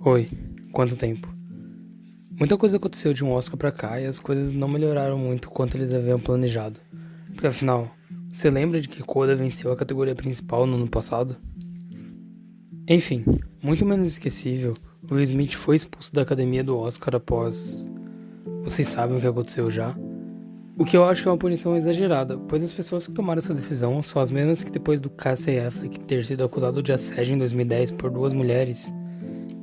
Oi, quanto tempo? Muita coisa aconteceu de um Oscar pra cá e as coisas não melhoraram muito quanto eles haviam planejado. Porque afinal, você lembra de que Coda venceu a categoria principal no ano passado? Enfim, muito menos esquecível, Will Smith foi expulso da academia do Oscar após. Vocês sabem o que aconteceu já? O que eu acho que é uma punição exagerada, pois as pessoas que tomaram essa decisão são as mesmas que depois do Casey Affleck ter sido acusado de assédio em 2010 por duas mulheres,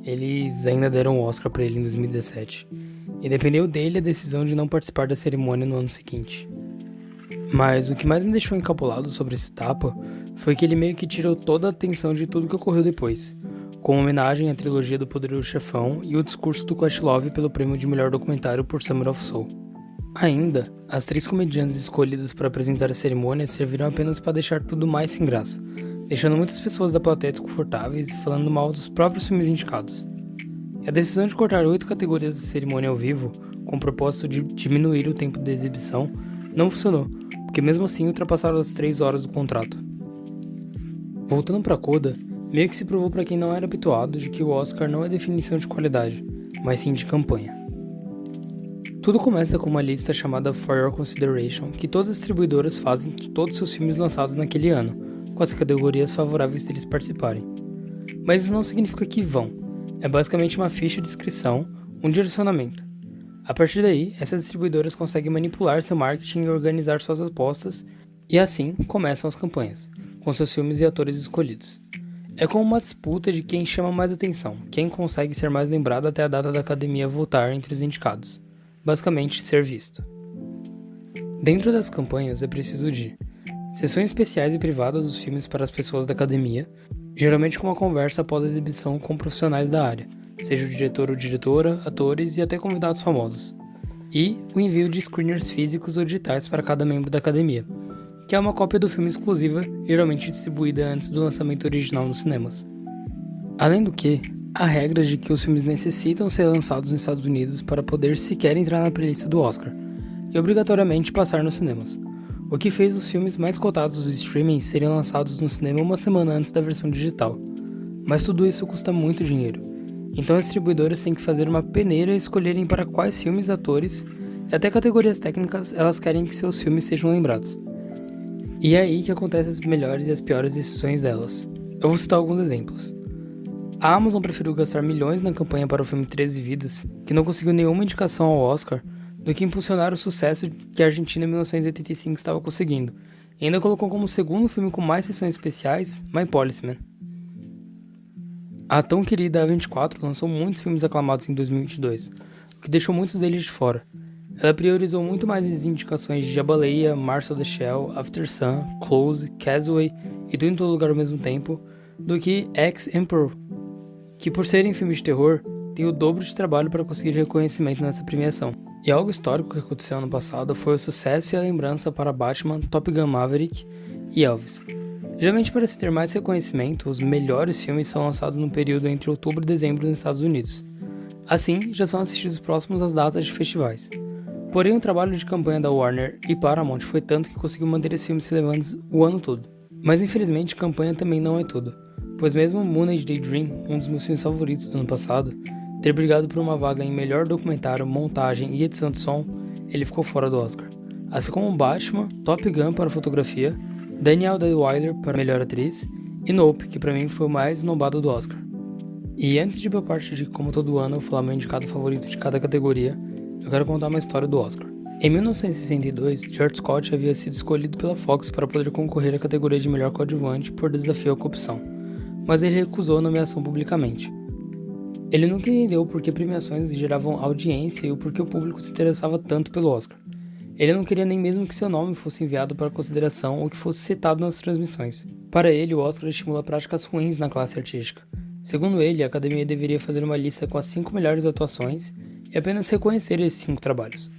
eles ainda deram o Oscar pra ele em 2017. E dependeu dele a decisão de não participar da cerimônia no ano seguinte. Mas o que mais me deixou encabulado sobre esse tapa foi que ele meio que tirou toda a atenção de tudo que ocorreu depois, com homenagem à trilogia do Poderoso Chefão e o discurso do Questlove pelo prêmio de melhor documentário por Summer of Soul. Ainda, as três comediantes escolhidas para apresentar a cerimônia serviram apenas para deixar tudo mais sem graça, deixando muitas pessoas da plateia desconfortáveis e falando mal dos próprios filmes indicados. E a decisão de cortar 8 categorias da cerimônia ao vivo, com o propósito de diminuir o tempo de exibição, não funcionou, porque mesmo assim ultrapassaram as 3 horas do contrato. Voltando para Coda, meio que se provou para quem não era habituado de que o Oscar não é definição de qualidade, mas sim de campanha. Tudo começa com uma lista chamada For Your Consideration, que todas as distribuidoras fazem de todos os seus filmes lançados naquele ano, com as categorias favoráveis deles participarem. Mas isso não significa que vão, é basicamente uma ficha de inscrição, um direcionamento. A partir daí, essas distribuidoras conseguem manipular seu marketing e organizar suas apostas, e assim começam as campanhas, com seus filmes e atores escolhidos. É como uma disputa de quem chama mais atenção, quem consegue ser mais lembrado até a data da academia voltar entre os indicados. Basicamente, ser visto. Dentro das campanhas é preciso de sessões especiais e privadas dos filmes para as pessoas da academia, geralmente com uma conversa após a exibição com profissionais da área, seja o diretor ou diretora, atores e até convidados famosos. E o envio de screeners físicos ou digitais para cada membro da academia, que é uma cópia do filme exclusiva, geralmente distribuída antes do lançamento original nos cinemas. Além do que, há regras de que os filmes necessitam ser lançados nos Estados Unidos para poder sequer entrar na playlist do Oscar, e obrigatoriamente passar nos cinemas, o que fez os filmes mais cotados dos streaming serem lançados no cinema uma semana antes da versão digital. Mas tudo isso custa muito dinheiro, então as distribuidoras têm que fazer uma peneira e escolherem para quais filmes, atores e até categorias técnicas elas querem que seus filmes sejam lembrados. E é aí que acontecem as melhores e as piores decisões delas. Eu vou citar alguns exemplos. A Amazon preferiu gastar milhões na campanha para o filme 13 Vidas, que não conseguiu nenhuma indicação ao Oscar, do que impulsionar o sucesso que a Argentina em 1985 estava conseguindo, e ainda colocou como segundo filme com mais sessões especiais My Policeman. A tão querida A24 lançou muitos filmes aclamados em 2022, o que deixou muitos deles de fora. Ela priorizou muito mais as indicações de A Baleia, Marcel the Shell, After Sun, Close, Castaway e Tudo em Todo Lugar ao Mesmo Tempo, do que Ex-Emperor, que por serem filmes de terror, tem o dobro de trabalho para conseguir reconhecimento nessa premiação. E algo histórico que aconteceu ano passado foi o sucesso e a lembrança para Batman, Top Gun Maverick e Elvis. Geralmente, para se ter mais reconhecimento, os melhores filmes são lançados no período entre outubro e dezembro nos Estados Unidos. Assim, já são assistidos próximos às datas de festivais. Porém, o trabalho de campanha da Warner e Paramount foi tanto que conseguiu manter esses filmes relevantes o ano todo. Mas infelizmente, campanha também não é tudo, pois mesmo Moonage Daydream, um dos meus filmes favoritos do ano passado, ter brigado por uma vaga em melhor documentário, montagem e edição de som, ele ficou fora do Oscar. Assim como Batman, Top Gun para fotografia, Danielle Day-Wilder para melhor atriz e Nope, que para mim foi o mais nombado do Oscar. E antes de ir pra parte de como todo ano eu falar meu indicado favorito de cada categoria, eu quero contar uma história do Oscar. Em 1962, George Scott havia sido escolhido pela Fox para poder concorrer à categoria de melhor coadjuvante por desafio à corrupção, mas ele recusou a nomeação publicamente. Ele nunca entendeu por que premiações geravam audiência e o porquê o público se interessava tanto pelo Oscar. Ele não queria nem mesmo que seu nome fosse enviado para consideração ou que fosse citado nas transmissões. Para ele, o Oscar estimula práticas ruins na classe artística. Segundo ele, a academia deveria fazer uma lista com as 5 melhores atuações e apenas reconhecer esses 5 trabalhos.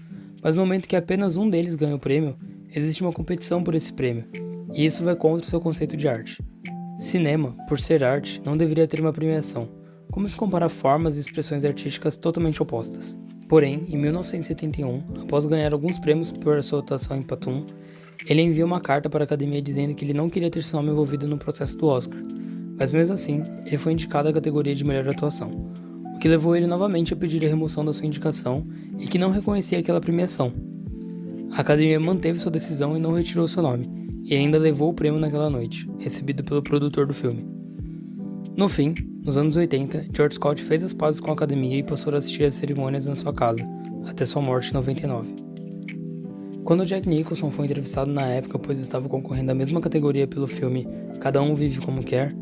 Mas no momento que apenas um deles ganha o prêmio, existe uma competição por esse prêmio, e isso vai contra o seu conceito de arte. Cinema, por ser arte, não deveria ter uma premiação, como se comparar formas e expressões artísticas totalmente opostas. Porém, em 1971, após ganhar alguns prêmios por sua atuação em Platoon, ele enviou uma carta para a academia dizendo que ele não queria ter seu nome envolvido no processo do Oscar, mas mesmo assim, ele foi indicado à categoria de melhor atuação, o que levou ele novamente a pedir a remoção da sua indicação e que não reconhecia aquela premiação. A academia manteve sua decisão e não retirou seu nome, e ainda levou o prêmio naquela noite, recebido pelo produtor do filme. No fim, nos anos 80, George Scott fez as pazes com a academia e passou a assistir às cerimônias na sua casa, até sua morte em 99. Quando Jack Nicholson foi entrevistado na época, pois estava concorrendo à mesma categoria pelo filme Cada Um Vive Como Quer,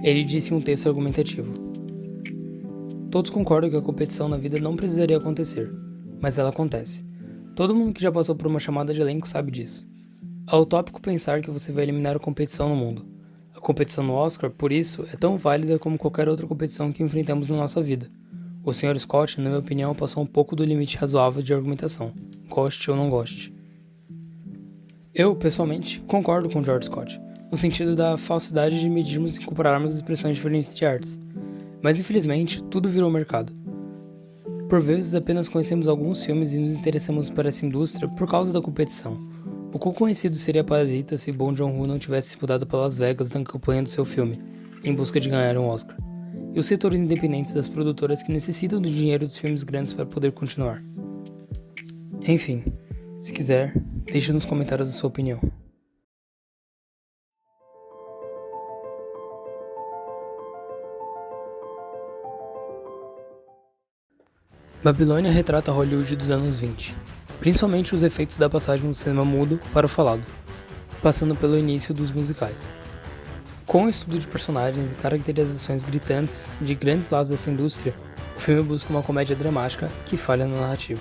ele disse em um texto argumentativo: "Todos concordam que a competição na vida não precisaria acontecer, mas ela acontece. Todo mundo que já passou por uma chamada de elenco sabe disso. É utópico pensar que você vai eliminar a competição no mundo. A competição no Oscar, por isso, é tão válida como qualquer outra competição que enfrentamos na nossa vida. O Sr. Scott, na minha opinião, passou um pouco do limite razoável de argumentação, goste ou não goste." Eu, pessoalmente, concordo com George Scott, no sentido da falsidade de medirmos e compararmos expressões diferentes de artes. Mas infelizmente, tudo virou mercado. Por vezes apenas conhecemos alguns filmes e nos interessamos por essa indústria por causa da competição. O quão conhecido seria Parasita se Bong Joon-ho não tivesse se mudado para Las Vegas na campanha do seu filme, em busca de ganhar um Oscar. E os setores independentes das produtoras que necessitam do dinheiro dos filmes grandes para poder continuar. Enfim, se quiser, deixe nos comentários a sua opinião. Babilônia retrata Hollywood dos anos 20, principalmente os efeitos da passagem do cinema mudo para o falado, passando pelo início dos musicais. Com o estudo de personagens e caracterizações gritantes de grandes lados dessa indústria, o filme busca uma comédia dramática que falha na narrativa.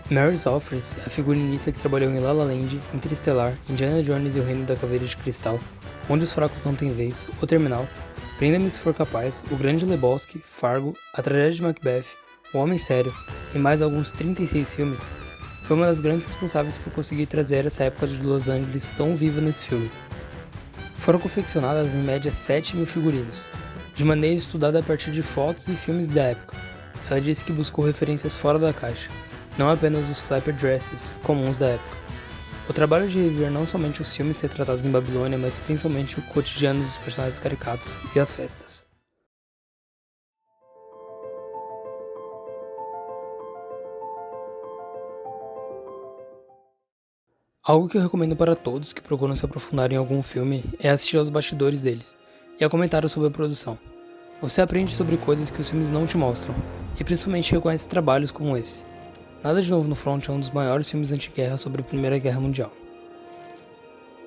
Mary Zophres, a figurinista que trabalhou em La La Land, Interestelar, Indiana Jones e o Reino da Caveira de Cristal, Onde os Fracos Não Têm Vez, O Terminal, Prenda-me Se For Capaz, O Grande Lebowski, Fargo, A Tragédia de Macbeth, O Homem Sério e mais alguns 36 filmes, foi uma das grandes responsáveis por conseguir trazer essa época de Los Angeles tão viva nesse filme. Foram confeccionadas em média 7.000 figurinos, de maneira estudada a partir de fotos e filmes da época. Ela disse que buscou referências fora da caixa, não apenas os flapper dresses comuns da época. O trabalho de reviver não somente os filmes retratados em Babilônia, mas principalmente o cotidiano dos personagens caricatos e as festas. Algo que eu recomendo para todos que procuram se aprofundar em algum filme é assistir aos bastidores deles e a comentários sobre a produção. Você aprende sobre coisas que os filmes não te mostram e principalmente reconhece trabalhos como esse. Nada de Novo no Front é um dos maiores filmes anti-guerra sobre a Primeira Guerra Mundial.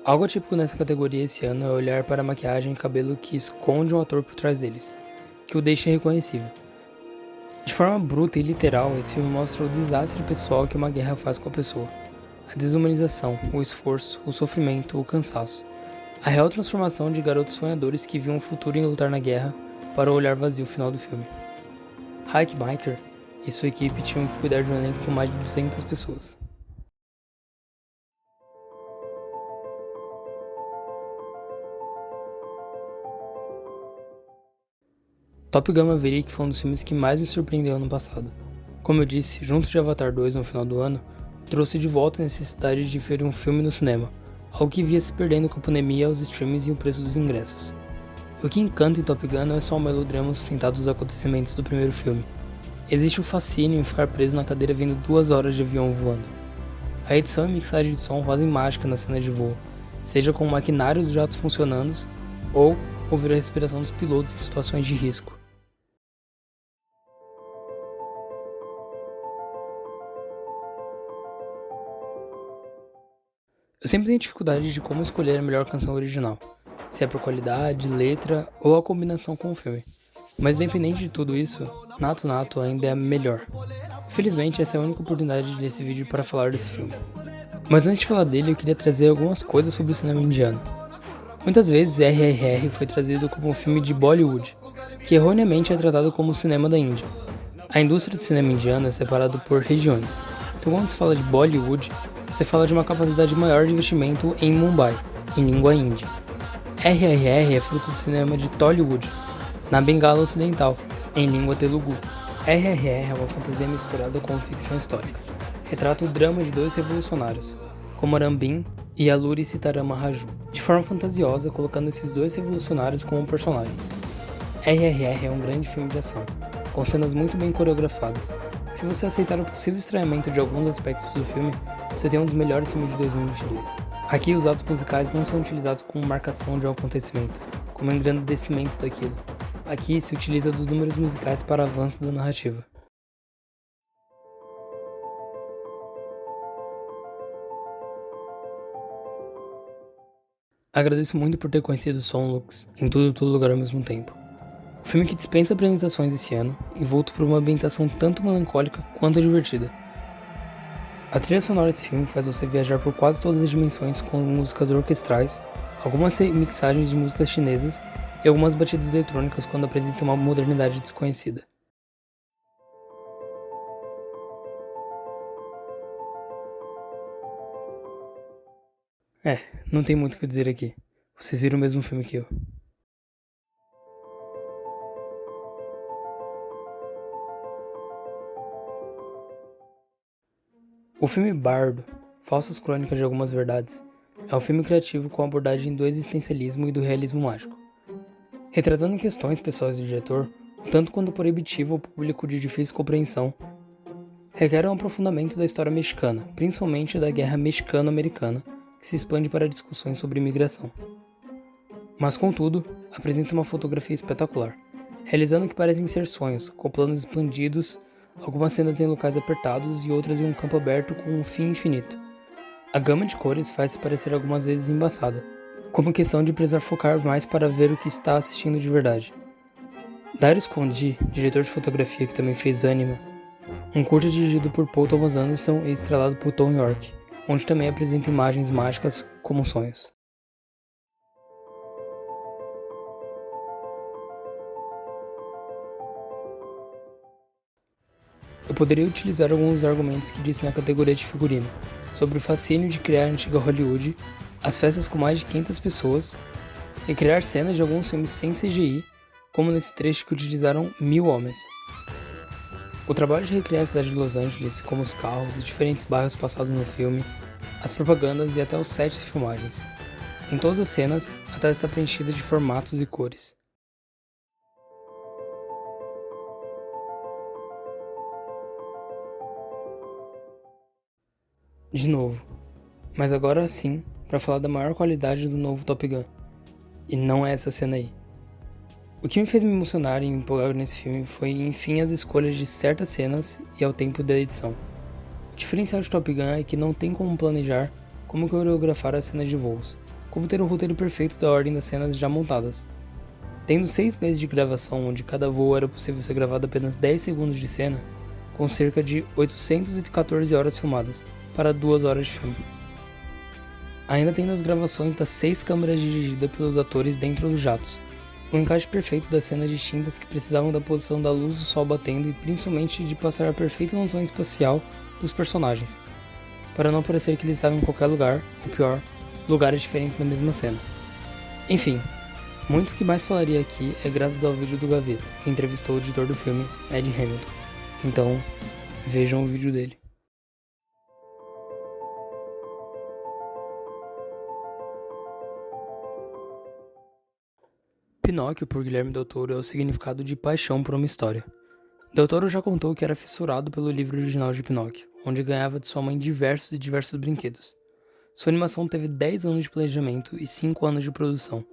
Algo atípico nessa categoria esse ano é olhar para a maquiagem e cabelo que esconde um ator por trás deles, que o deixa irreconhecível. De forma bruta e literal, esse filme mostra o desastre pessoal que uma guerra faz com a pessoa. A desumanização, o esforço, o sofrimento, o cansaço. A real transformação de garotos sonhadores que viam um futuro em lutar na guerra para o olhar vazio final do filme. Ike Baker e sua equipe tinham que cuidar de um elenco com mais de 200 pessoas. Top Gun Maverick foi um dos filmes que mais me surpreendeu ano passado. Como eu disse, junto de Avatar 2 no final do ano, trouxe de volta a necessidade de ver um filme no cinema, algo que via se perdendo com a pandemia, os streams e o preço dos ingressos. O que encanta em Top Gun não é só o melodrama sustentado dos acontecimentos do primeiro filme. Existe um fascínio em ficar preso na cadeira vendo 2 horas de avião voando. A edição e mixagem de som fazem mágica na cena de voo, seja com o maquinário dos jatos funcionando, ou ouvir a respiração dos pilotos em situações de risco. Eu sempre tenho dificuldade de como escolher a melhor canção original, se é por qualidade, letra ou a combinação com o filme. Mas independente de tudo isso, Nato Nato ainda é a melhor. Infelizmente, essa é a única oportunidade desse vídeo para falar desse filme. Mas antes de falar dele, eu queria trazer algumas coisas sobre o cinema indiano. Muitas vezes RRR foi trazido como um filme de Bollywood, que erroneamente é tratado como o cinema da Índia. A indústria do cinema indiano é separada por regiões, então quando se fala de Bollywood, você fala de uma capacidade maior de investimento em Mumbai, em língua hindi. RRR é fruto do cinema de Tollywood, na Bengala Ocidental, em língua telugu. RRR é uma fantasia misturada com ficção histórica. Retrata o drama de 2 revolucionários, Komaram Bhim e Alluri Sitarama Raju, de forma fantasiosa, colocando esses 2 revolucionários como personagens. RRR é um grande filme de ação, com cenas muito bem coreografadas. Se você aceitar o possível estranhamento de alguns aspectos do filme, você tem um dos melhores filmes de 2022. Aqui, os atos musicais não são utilizados como marcação de um acontecimento, como engrandecimento daquilo. Aqui, se utiliza dos números musicais para avanço da narrativa. Agradeço muito por ter conhecido Som Lux em Todo Lugar ao mesmo tempo. O filme que dispensa apresentações esse ano, envolto por uma ambientação tanto melancólica quanto divertida. A trilha sonora desse filme faz você viajar por quase todas as dimensões com músicas orquestrais, algumas mixagens de músicas chinesas e algumas batidas eletrônicas quando apresenta uma modernidade desconhecida. Não tem muito o que dizer aqui. Vocês viram o mesmo filme que eu. O filme Bardo, Falsas Crônicas de Algumas Verdades, é um filme criativo com abordagem do existencialismo e do realismo mágico. Retratando questões pessoais do diretor, um tanto quanto proibitivo ao público de difícil compreensão, requer um aprofundamento da história mexicana, principalmente da Guerra Mexicano-Americana, que se expande para discussões sobre imigração. Mas, contudo, apresenta uma fotografia espetacular, realizando o que parecem ser sonhos, com planos expandidos, algumas cenas em locais apertados e outras em um campo aberto com um fim infinito. A gama de cores faz-se parecer algumas vezes embaçada, como questão de precisar focar mais para ver o que está assistindo de verdade. Darius Khondji, diretor de fotografia que também fez Anima, um curta dirigido por Paul Thomas Anderson e estrelado por Tom York, onde também apresenta imagens mágicas como sonhos. Eu poderia utilizar alguns dos argumentos que disse na categoria de figurino, sobre o fascínio de criar a antiga Hollywood, as festas com mais de 500 pessoas, e criar cenas de alguns filmes sem CGI, como nesse trecho que utilizaram 1000 homens. O trabalho de recriar a cidade de Los Angeles, como os carros e diferentes bairros passados no filme, as propagandas e até os sets de filmagens. Em todas as cenas, a tela está preenchida de formatos e cores. De novo, mas agora sim, para falar da maior qualidade do novo Top Gun. E não é essa cena aí. O que me fez me emocionar e me empolgar nesse filme foi, enfim, as escolhas de certas cenas e ao tempo da edição. O diferencial de Top Gun é que não tem como planejar como coreografar as cenas de voos, como ter um roteiro perfeito da ordem das cenas já montadas. Tendo 6 meses de gravação, onde cada voo era possível ser gravado apenas 10 segundos de cena, com cerca de 814 horas filmadas, para 2 horas de filme. Ainda tem nas gravações das 6 câmeras dirigidas pelos atores dentro dos jatos, um encaixe perfeito das cenas distintas que precisavam da posição da luz do sol batendo e principalmente de passar a perfeita noção espacial dos personagens, para não parecer que eles estavam em qualquer lugar, ou pior, lugares diferentes na mesma cena. Enfim, muito que mais falaria aqui é graças ao vídeo do Gaveta, que entrevistou o editor do filme, Ed Hamilton. Então, vejam o vídeo dele. Pinóquio, por Guilherme Del Toro, é o significado de paixão por uma história. Del Toro já contou que era fissurado pelo livro original de Pinóquio, onde ganhava de sua mãe diversos brinquedos. Sua animação teve 10 anos de planejamento e 5 anos de produção.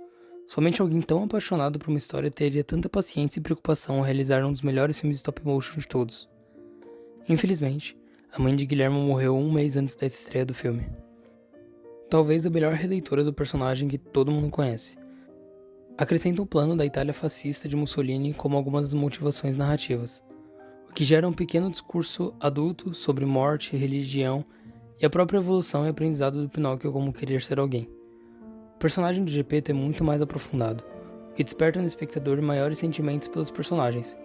Somente alguém tão apaixonado por uma história teria tanta paciência e preocupação ao realizar um dos melhores filmes de stop motion de todos. Infelizmente, a mãe de Guilherme morreu 1 mês antes da estreia do filme. Talvez a melhor releitura do personagem que todo mundo conhece. Acrescenta o plano da Itália fascista de Mussolini como algumas das motivações narrativas, o que gera um pequeno discurso adulto sobre morte, religião e a própria evolução e aprendizado do Pinóquio como querer ser alguém. O personagem do Geppetto é muito mais aprofundado, o que desperta no espectador maiores sentimentos pelos personagens.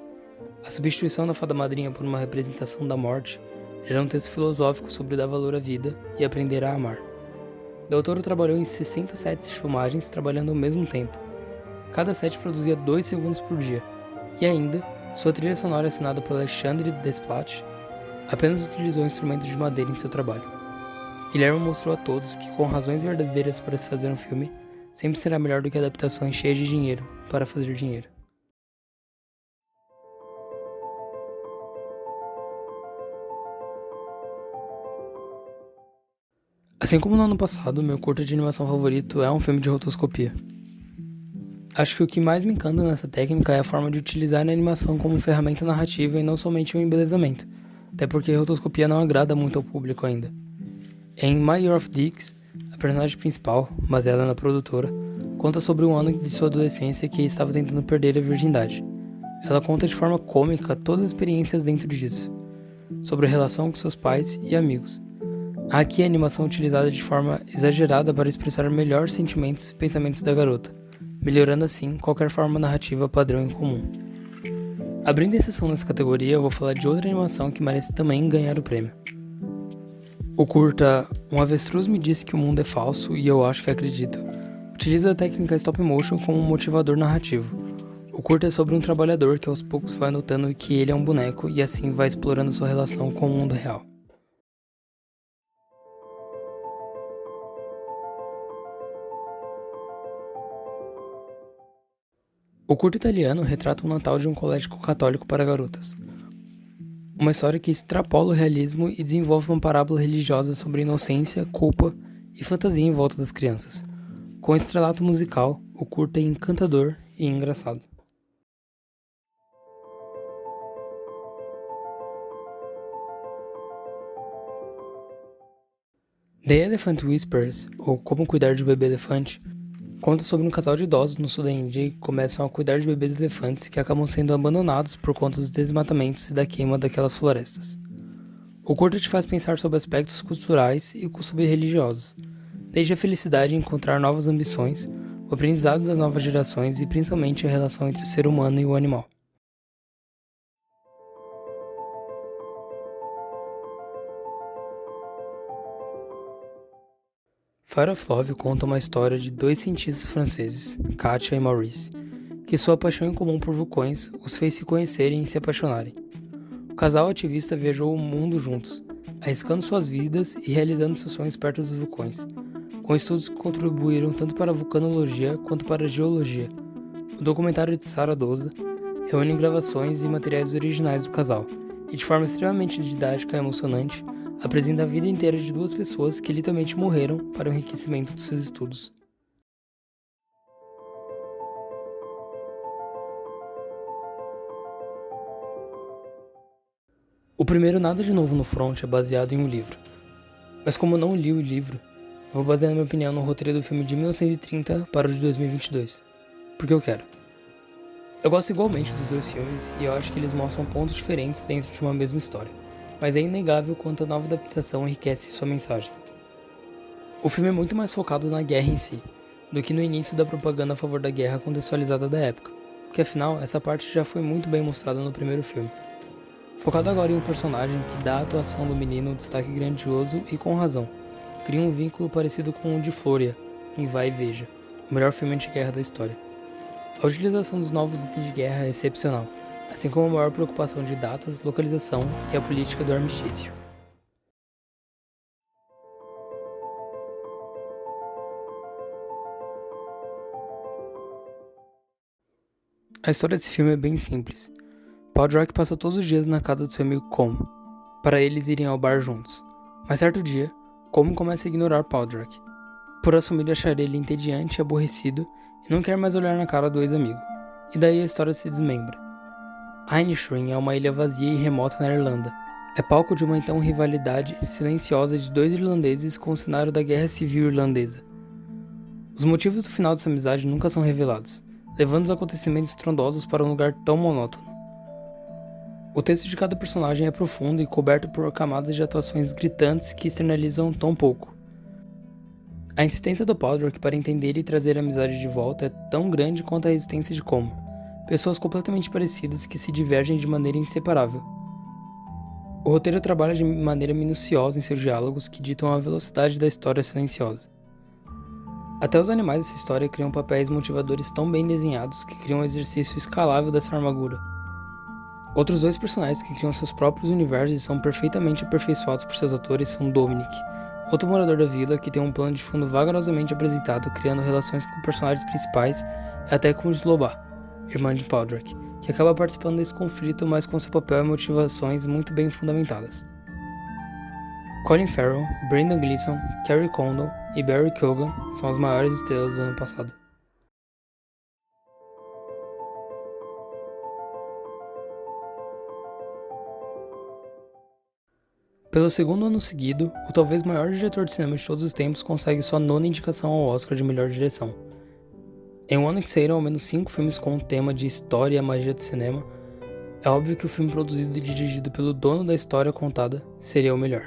A substituição da fada madrinha por uma representação da morte gera um texto filosófico sobre dar valor à vida e aprender a amar. Del Toro trabalhou em 60 sets de filmagens trabalhando ao mesmo tempo. Cada set produzia 2 segundos por dia, e ainda, sua trilha sonora assinada por Alexandre Desplat apenas utilizou instrumentos de madeira em seu trabalho. Guilherme mostrou a todos que, com razões verdadeiras para se fazer um filme, sempre será melhor do que adaptações cheias de dinheiro para fazer dinheiro. Assim como no ano passado, meu curta de animação favorito é um filme de rotoscopia. Acho que o que mais me encanta nessa técnica é a forma de utilizar a animação como ferramenta narrativa e não somente um embelezamento, até porque a rotoscopia não agrada muito ao público ainda. Em My Year of Dicks, a personagem principal, baseada na produtora, conta sobre um ano de sua adolescência que estava tentando perder a virgindade. Ela conta de forma cômica todas as experiências dentro disso, sobre a relação com seus pais e amigos. Há aqui a animação utilizada de forma exagerada para expressar melhor sentimentos e pensamentos da garota, melhorando assim qualquer forma narrativa padrão em comum. Abrindo exceção nessa categoria, eu vou falar de outra animação que merece também ganhar o prêmio. O curta Um Avestruz Me Disse Que o Mundo é Falso e Eu Acho Que Acredito utiliza a técnica stop motion como um motivador narrativo. O curta é sobre um trabalhador que aos poucos vai notando que ele é um boneco e assim vai explorando sua relação com o mundo real. O curto italiano retrata o Natal de um colégio católico para garotas. Uma história que extrapola o realismo e desenvolve uma parábola religiosa sobre inocência, culpa e fantasia em volta das crianças. Com estrelato musical, o curto é encantador e engraçado. The Elephant Whispers, ou Como Cuidar de um Bebê Elefante, conta sobre um casal de idosos no sul da Índia que começam a cuidar de bebês elefantes que acabam sendo abandonados por conta dos desmatamentos e da queima daquelas florestas. O curta te faz pensar sobre aspectos culturais e costumes religiosos, desde a felicidade em encontrar novas ambições, o aprendizado das novas gerações e principalmente a relação entre o ser humano e o animal. Fire of Love conta uma história de dois cientistas franceses, Katia e Maurice, que sua paixão em comum por vulcões os fez se conhecerem e se apaixonarem. O casal ativista viajou o mundo juntos, arriscando suas vidas e realizando seus sonhos perto dos vulcões, com estudos que contribuíram tanto para a vulcanologia quanto para a geologia. O documentário de Sarah Doza reúne gravações e materiais originais do casal, e de forma extremamente didática e emocionante, apresenta a vida inteira de duas pessoas que literalmente morreram para o enriquecimento dos seus estudos. O primeiro Nada de Novo no Front é baseado em um livro, mas como eu não li o livro, eu vou basear minha opinião no roteiro do filme de 1930 para o de 2022, porque eu quero. Eu gosto igualmente dos dois filmes e eu acho que eles mostram pontos diferentes dentro de uma mesma história, mas é inegável quanto a nova adaptação enriquece sua mensagem. O filme é muito mais focado na guerra em si, do que no início da propaganda a favor da guerra contextualizada da época, porque afinal essa parte já foi muito bem mostrada no primeiro filme. Focado agora em um personagem que dá à atuação do menino um destaque grandioso e com razão, cria um vínculo parecido com o de Flória, em Vai e Veja, o melhor filme anti-guerra da história. A utilização dos novos itens de guerra é excepcional, assim como a maior preocupação de datas, localização e a política do armistício. A história desse filme é bem simples. Padraig passa todos os dias na casa do seu amigo Como, para eles irem ao bar juntos. Mas certo dia, Como começa a ignorar Padraig, por assumir achar ele entediante e aborrecido e não quer mais olhar na cara do ex-amigo. E daí a história se desmembra. Inisherin é uma ilha vazia e remota na Irlanda. É palco de uma então rivalidade silenciosa de dois irlandeses com o cenário da Guerra Civil Irlandesa. Os motivos do final dessa amizade nunca são revelados, levando os acontecimentos estrondosos para um lugar tão monótono. O texto de cada personagem é profundo e coberto por camadas de atuações gritantes que externalizam tão pouco. A insistência do Padraig para entender e trazer a amizade de volta é tão grande quanto a resistência de Como, pessoas completamente parecidas que se divergem de maneira inseparável. O roteiro trabalha de maneira minuciosa em seus diálogos que ditam a velocidade da história silenciosa. Até os animais dessa história criam papéis motivadores tão bem desenhados que criam um exercício escalável dessa armadura. Outros dois personagens que criam seus próprios universos e são perfeitamente aperfeiçoados por seus atores são Dominic, outro morador da vila que tem um plano de fundo vagarosamente apresentado criando relações com personagens principais e até com Sloba, irmã de Padraig, que acaba participando desse conflito mas com seu papel e motivações muito bem fundamentadas. Colin Farrell, Brendan Gleeson, Kerry Condon e Barry Keoghan são as maiores estrelas do ano passado. Pelo segundo ano seguido, o talvez maior diretor de cinema de todos os tempos consegue sua 9ª indicação ao Oscar de melhor direção. Em um ano que saíram ao menos 5 filmes com o tema de história e a magia do cinema, é óbvio que o filme produzido e dirigido pelo dono da história contada seria o melhor.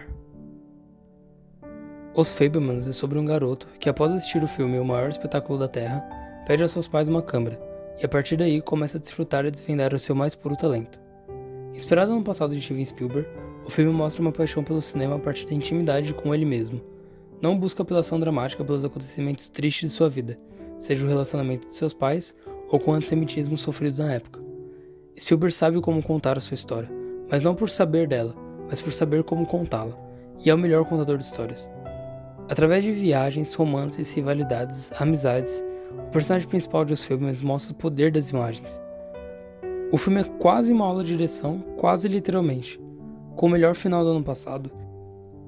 Os Fabelmans é sobre um garoto que, após assistir o filme O Maior Espetáculo da Terra, pede a seus pais uma câmera, e a partir daí começa a desfrutar e desvendar o seu mais puro talento. Inspirado no passado de Steven Spielberg, o filme mostra uma paixão pelo cinema a partir da intimidade com ele mesmo. Não busca apelação dramática pelos acontecimentos tristes de sua vida, seja o relacionamento de seus pais ou com o antissemitismo sofrido na época. Spielberg sabe como contar a sua história, mas não por saber dela, mas por saber como contá-la, e é o melhor contador de histórias. Através de viagens, romances, rivalidades, amizades, o personagem principal de Os Fabelmans mostra o poder das imagens. O filme é quase uma aula de direção, quase literalmente. Com o melhor final do ano passado,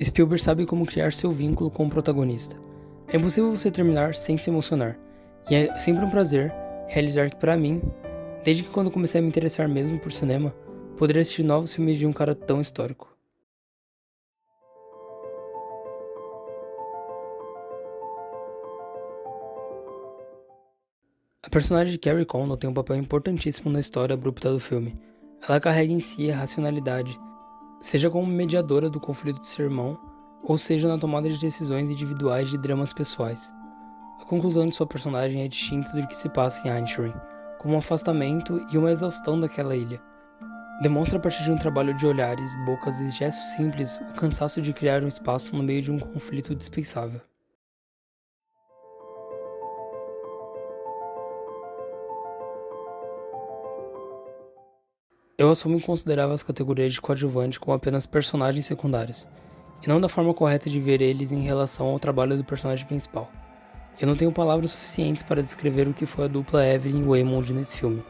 Spielberg sabe como criar seu vínculo com o protagonista. É impossível você terminar sem se emocionar, e é sempre um prazer realizar que, para mim, desde que quando comecei a me interessar mesmo por cinema, poderia assistir novos filmes de um cara tão histórico. A personagem de Kerry Condon tem um papel importantíssimo na história abrupta do filme. Ela carrega em si a racionalidade, seja como mediadora do conflito de seu irmão, ou seja na tomada de decisões individuais de dramas pessoais. A conclusão de sua personagem é distinta do que se passa em Inisherin, como um afastamento e uma exaustão daquela ilha. Demonstra a partir de um trabalho de olhares, bocas e gestos simples o cansaço de criar um espaço no meio de um conflito dispensável. Eu assumo e considerava as categorias de coadjuvante como apenas personagens secundários, e não da forma correta de ver eles em relação ao trabalho do personagem principal. Eu não tenho palavras suficientes para descrever o que foi a dupla Evelyn e Waymond nesse filme.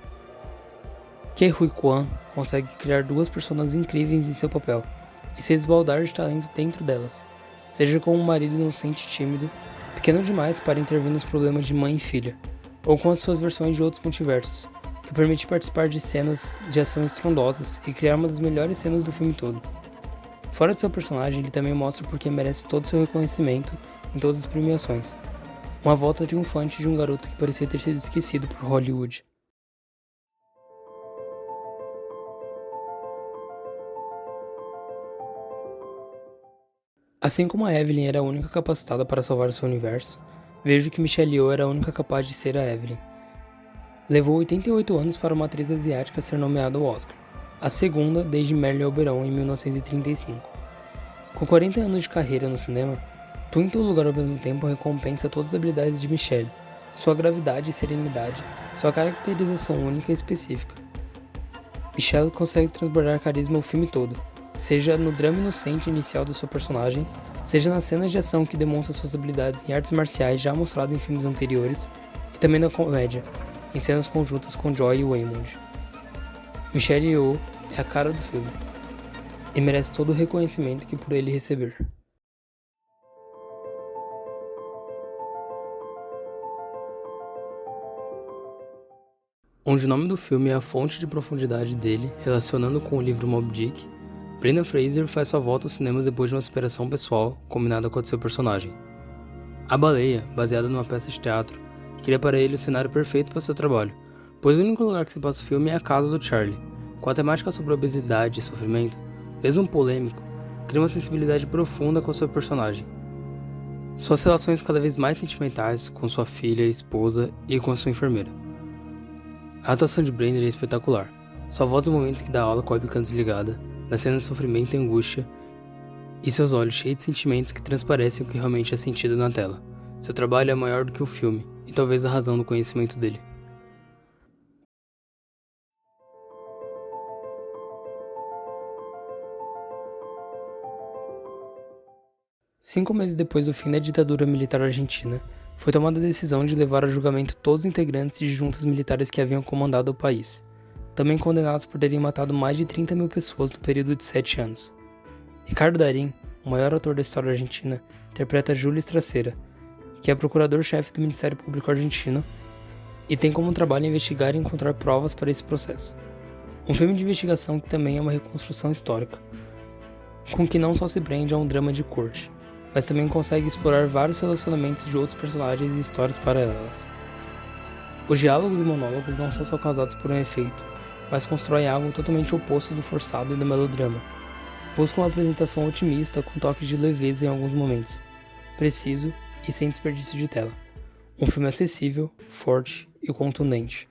Ke Huy Quan consegue criar duas personas incríveis em seu papel, e se esbaldar de talento dentro delas, seja como um marido inocente e tímido, pequeno demais para intervir nos problemas de mãe e filha, ou com as suas versões de outros multiversos, que permite participar de cenas de ação estrondosas e criar uma das melhores cenas do filme todo. Fora de seu personagem, ele também mostra porque merece todo seu reconhecimento em todas as premiações. Uma volta triunfante de um garoto que parecia ter sido esquecido por Hollywood. Assim como a Evelyn era a única capacitada para salvar seu universo, vejo que Michelle Yeoh era a única capaz de ser a Evelyn. Levou 88 anos para uma atriz asiática ser nomeada ao Oscar, a segunda desde Marilyn Oberon em 1935. Com 40 anos de carreira no cinema, tudo em todo lugar ao mesmo tempo recompensa todas as habilidades de Michelle, sua gravidade e serenidade, sua caracterização única e específica. Michelle consegue transbordar carisma o filme todo, seja no drama inocente inicial do seu personagem, seja nas cenas de ação que demonstram suas habilidades em artes marciais já mostradas em filmes anteriores, e também na comédia, em cenas conjuntas com Joy e Waymond. Michelle Yeoh é a cara do filme, e merece todo o reconhecimento que por ele receber. Onde o nome do filme é a fonte de profundidade dele, relacionando com o livro Moby Dick, Brendan Fraser faz sua volta aos cinemas depois de uma superação pessoal combinada com a de seu personagem. A Baleia, baseada numa peça de teatro, cria para ele o cenário perfeito para seu trabalho, pois o único lugar que se passa o filme é a casa do Charlie. Com a temática sobre obesidade e sofrimento, mesmo polêmico, cria uma sensibilidade profunda com seu personagem. Suas relações cada vez mais sentimentais com sua filha, esposa e com a sua enfermeira. A atuação de Brendan é espetacular. Sua voz em momentos que dá aula com a webcam desligada, nas cenas de sofrimento e angústia, e seus olhos cheios de sentimentos que transparecem o que realmente é sentido na tela. Seu trabalho é maior do que o filme, e talvez a razão do conhecimento dele. Cinco meses depois do fim da ditadura militar argentina, foi tomada a decisão de levar a julgamento todos os integrantes de juntas militares que haviam comandado o país, também condenados por terem matado mais de 30 mil pessoas no período de 7 anos. Ricardo Darín, o maior ator da história argentina, interpreta Júlio Estraceira, que é procurador-chefe do Ministério Público argentino e tem como trabalho investigar e encontrar provas para esse processo. Um filme de investigação que também é uma reconstrução histórica, com que não só se prende a um drama de corte, mas também consegue explorar vários relacionamentos de outros personagens e histórias paralelas. Os diálogos e monólogos não são só causados por um efeito, mas constroem algo totalmente oposto do forçado e do melodrama. Buscam uma apresentação otimista com toques de leveza em alguns momentos, preciso e sem desperdício de tela. Um filme acessível, forte e contundente.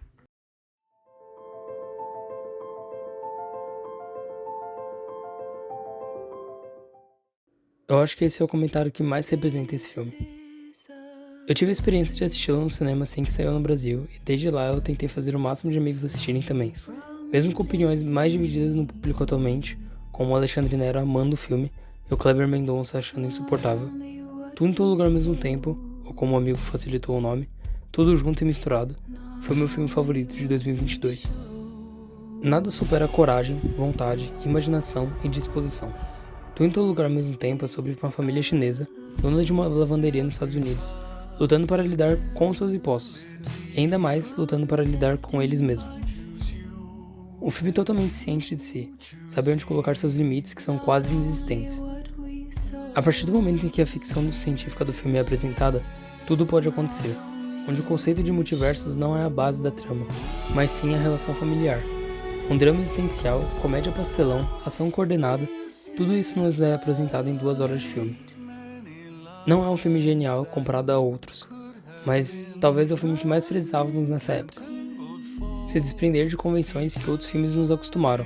Eu acho que esse é o comentário que mais representa esse filme. Eu tive a experiência de assisti-lo no cinema assim que saiu no Brasil, e desde lá eu tentei fazer o máximo de amigos assistirem também. Mesmo com opiniões mais divididas no público atualmente, como o Alexandre Nero amando o filme e o Kleber Mendonça achando insuportável, tudo em todo lugar ao mesmo tempo, ou como o amigo facilitou o nome, tudo junto e misturado, foi meu filme favorito de 2022. Nada supera a coragem, vontade, imaginação e disposição. Tudo em todo lugar ao mesmo tempo é sobre uma família chinesa, dona de uma lavanderia nos Estados Unidos, lutando para lidar com seus impostos, e ainda mais lutando para lidar com eles mesmos. Um filme totalmente ciente de si, sabe onde colocar seus limites que são quase inexistentes. A partir do momento em que a ficção científica do filme é apresentada, tudo pode acontecer, onde o conceito de multiversos não é a base da trama, mas sim a relação familiar. Um drama existencial, comédia pastelão, ação coordenada, tudo isso nos é apresentado em 2 horas de filme. Não é um filme genial comparado a outros, mas talvez é o filme que mais precisávamos nessa época. Se desprender de convenções que outros filmes nos acostumaram.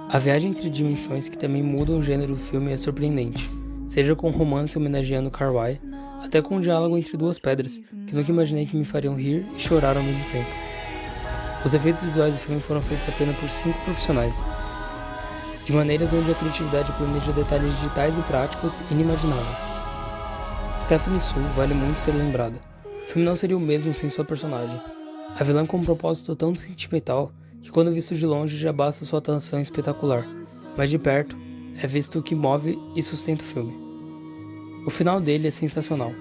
A viagem entre dimensões que também mudam o gênero do filme é surpreendente, seja com um romance homenageando Carway, até com um diálogo entre 2 pedras que nunca imaginei que me fariam rir e chorar ao mesmo tempo. Os efeitos visuais do filme foram feitos apenas por 5 profissionais, de maneiras onde a criatividade planeja detalhes digitais e práticos inimagináveis. Stephanie Su vale muito ser lembrada. O filme não seria o mesmo sem sua personagem. A vilã com um propósito tão sentimental que quando visto de longe já basta sua atuação espetacular, mas de perto é visto o que move e sustenta o filme. O final dele é sensacional,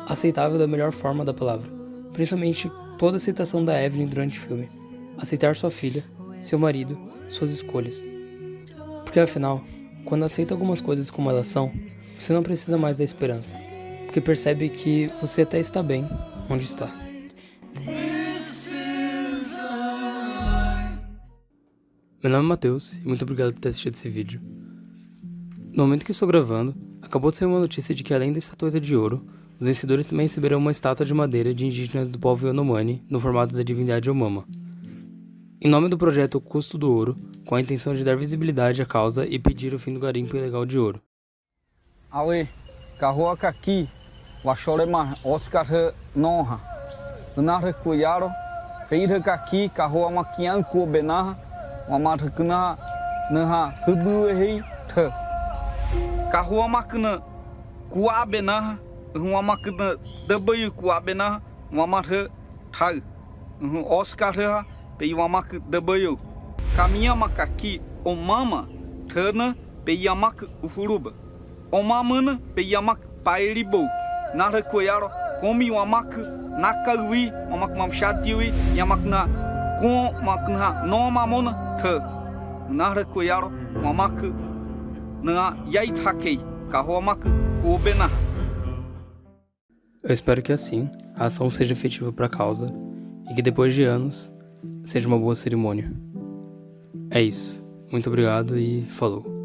aceitável da melhor forma da palavra, principalmente toda a aceitação da Evelyn durante o filme, aceitar sua filha, seu marido, suas escolhas. Porque afinal, quando aceita algumas coisas como elas são, você não precisa mais da esperança, porque percebe que você até está bem onde está. Meu nome é Matheus e muito obrigado por ter assistido esse vídeo. No momento que estou gravando, acabou de sair uma notícia de que além da estatueta de ouro, os vencedores também receberão uma estátua de madeira de indígenas do povo Yanomami no formato da divindade Omama. Em nome do projeto O Custo do Ouro, com a intenção de dar visibilidade à causa e pedir o fim do garimpo ilegal de ouro. Awe, kahua kaki, washorema Oscar noha, benar kuyaro, feir kaki kahua makian ku benar, wamar kena naha hubuhi the. Kahua makna kuwa benar, wamakna debayu kuwa benar, wamar thai, Oscar Peyamak debayu. Caminha macaqui omama thana peyamak ufuruba. Omamana peyamak pairibo. Nara koyaro komi wamak nakawi wamak mamshatiwi yamak na com makna no mamona the. Nara koyaro wamak na yaithakei kahomak kubena. Eu espero que assim a ação seja efetiva para a causa e que depois de anos seja uma boa cerimônia. É isso. Muito obrigado e falou.